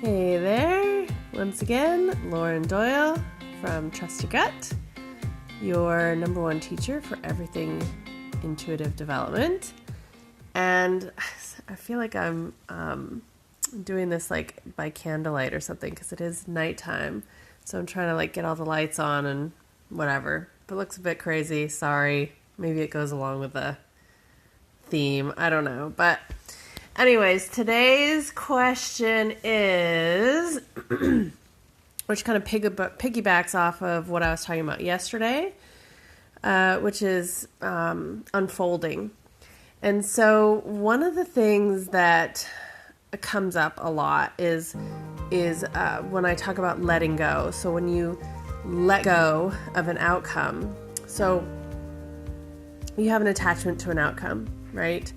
Hey there, once again, Lauren Doyle from Trust Your Gut, your number one teacher for everything intuitive development. And I feel like I'm doing this like by candlelight or something because it is nighttime. So I'm trying to like get all the lights on and whatever. If it looks a bit crazy, sorry. Maybe it goes along with the theme. I don't know. But anyways, today's question is, which kind of piggybacks off of what I was talking about yesterday, which is unfolding. And so one of the things that comes up a lot is when I talk about letting go. So when you let go of an outcome, so you have an attachment to an outcome, right?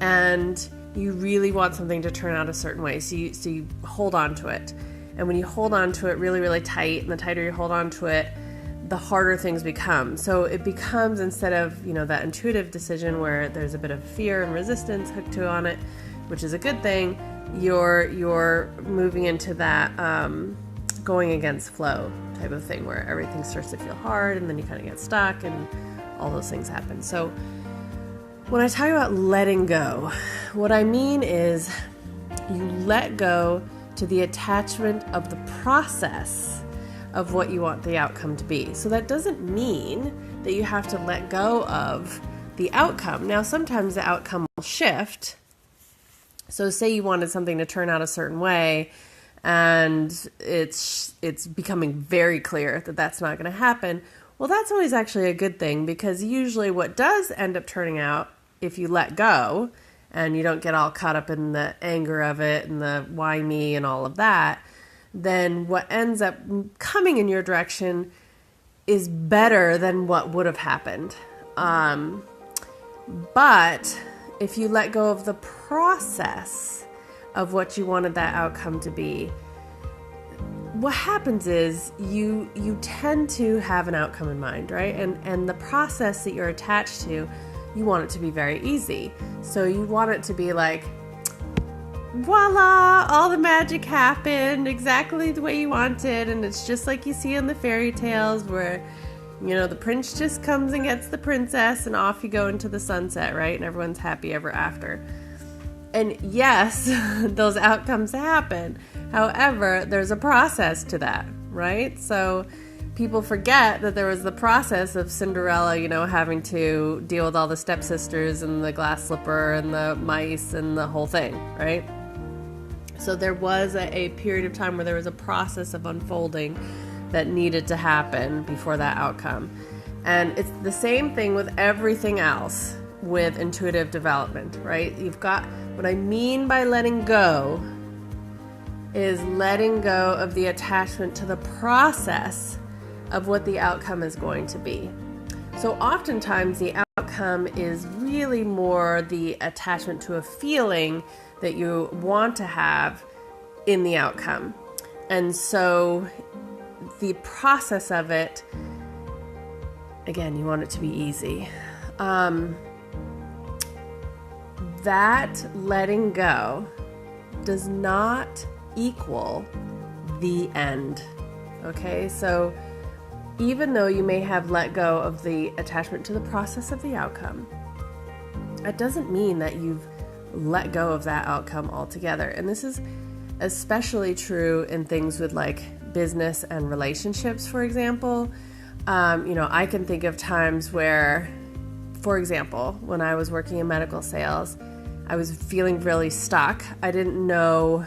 And you really want something to turn out a certain way. So you hold on to it. And when you hold on to it really, really tight, and the tighter you hold on to it, the harder things become. So it becomes, instead of, that intuitive decision where there's a bit of fear and resistance hooked to on it, which is a good thing, you're moving into that going against flow type of thing where everything starts to feel hard and then you kind of get stuck and all those things happen. So when I talk about letting go, what I mean is you let go to the attachment of the process of what you want the outcome to be. So that doesn't mean that you have to let go of the outcome. Now, sometimes the outcome will shift. So say you wanted something to turn out a certain way and it's becoming very clear that that's not going to happen. Well, that's always actually a good thing, because usually what does end up turning out, if you let go and you don't get all caught up in the anger of it and the why me and all of that, then what ends up coming in your direction is better than what would have happened. But if you let go of the process of what you wanted that outcome to be, what happens is you tend to have an outcome in mind, right? And the process that you're attached to, you want it to be very easy. So you want it to be like, voila, all the magic happened exactly the way you wanted. And it's just like you see in the fairy tales where, the prince just comes and gets the princess and off you go into the sunset, right? And everyone's happy ever after. And yes, those outcomes happen. However, there's a process to that, right? So people forget that there was the process of Cinderella, having to deal with all the stepsisters and the glass slipper and the mice and the whole thing, right? So there was a period of time where there was a process of unfolding that needed to happen before that outcome. And it's the same thing with everything else with intuitive development, right? You've got, what I mean by letting go is letting go of the attachment to the process of what the outcome is going to be. So oftentimes the outcome is really more the attachment to a feeling that you want to have in the outcome. And so the process of it, again, you want it to be easy. That letting go does not equal the end. Okay, so even though you may have let go of the attachment to the process of the outcome, it doesn't mean that you've let go of that outcome altogether. And this is especially true in things with like business and relationships, for example. I can think of times where, for example, when I was working in medical sales, I was feeling really stuck. I didn't know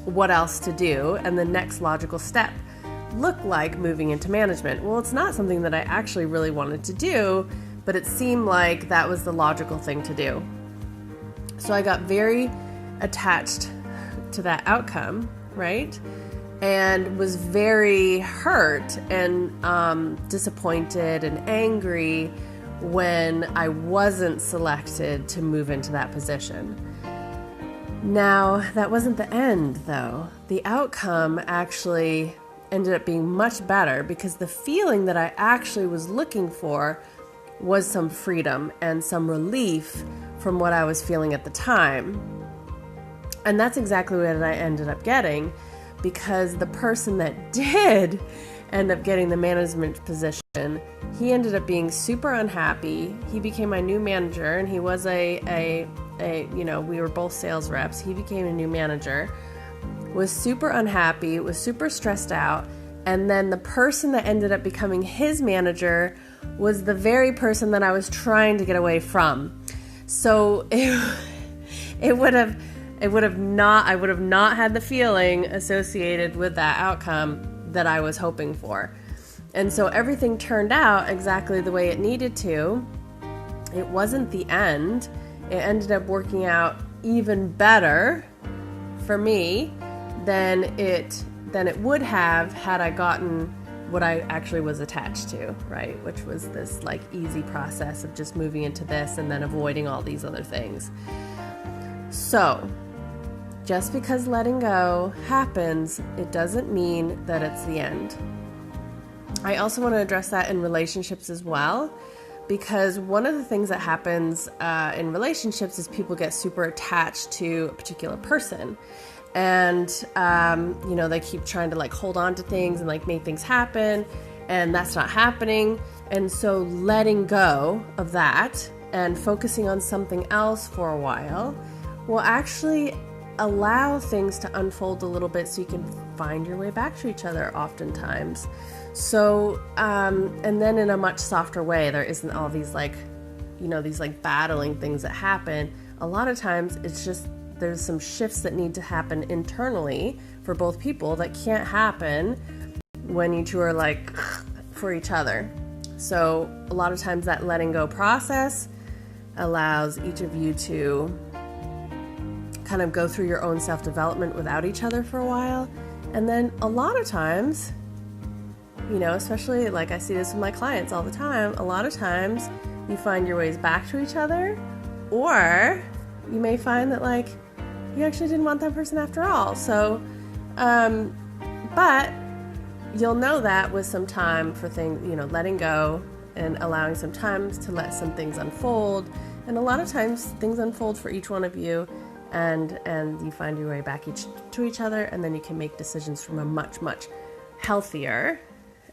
what else to do, and the next logical step looked like moving into management. Well, it's not something that I actually really wanted to do, but it seemed like that was the logical thing to do. So I got very attached to that outcome, right? And was very hurt and disappointed and angry when I wasn't selected to move into that position. Now, that wasn't the end, though. The outcome actually ended up being much better because the feeling that I actually was looking for was some freedom and some relief from what I was feeling at the time. And that's exactly what I ended up getting, because the person that did end up getting the management position, he ended up being super unhappy. He became my new manager, and he was we were both sales reps. He became a new manager, was super unhappy, was super stressed out. And then the person that ended up becoming his manager was the very person that I was trying to get away from. So I would have not had the feeling associated with that outcome that I was hoping for. And so everything turned out exactly the way it needed to. It wasn't the end. It ended up working out even better for me than it would have had I gotten what I actually was attached to, right? Which was this like easy process of just moving into this and then avoiding all these other things. So just because letting go happens, it doesn't mean that it's the end. I also want to address that in relationships as well, because one of the things that happens in relationships is people get super attached to a particular person. And, they keep trying to like hold on to things and like make things happen, and that's not happening. And so letting go of that and focusing on something else for a while will actually allow things to unfold a little bit, so you can find your way back to each other oftentimes. So, and then in a much softer way, there isn't all these these battling things that happen. A lot of times it's just, there's some shifts that need to happen internally for both people that can't happen when you two are like for each other. So a lot of times that letting go process allows each of you to kind of go through your own self-development without each other for a while. And then a lot of times, especially like I see this with my clients all the time, a lot of times you find your ways back to each other, or you may find that like you actually didn't want that person after all. So, but you'll know that with some time for things, letting go and allowing some time to let some things unfold. And a lot of times things unfold for each one of you, and you find your way back to each other, and then you can make decisions from a much, much healthier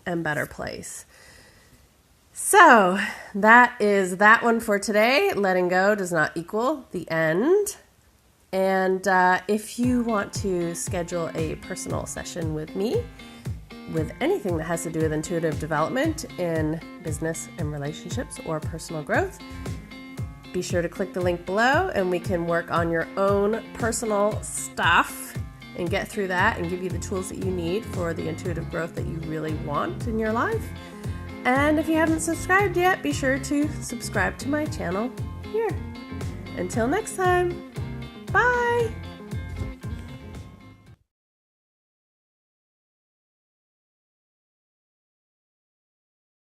and better place. So that is that one for today. Letting go does not equal the end. And if you want to schedule a personal session with me with anything that has to do with intuitive development in business and relationships or personal growth, be sure to click the link below, and we can work on your own personal stuff and get through that and give you the tools that you need for the intuitive growth that you really want in your life. And if you haven't subscribed yet, be sure to subscribe to my channel here. Until next time, bye!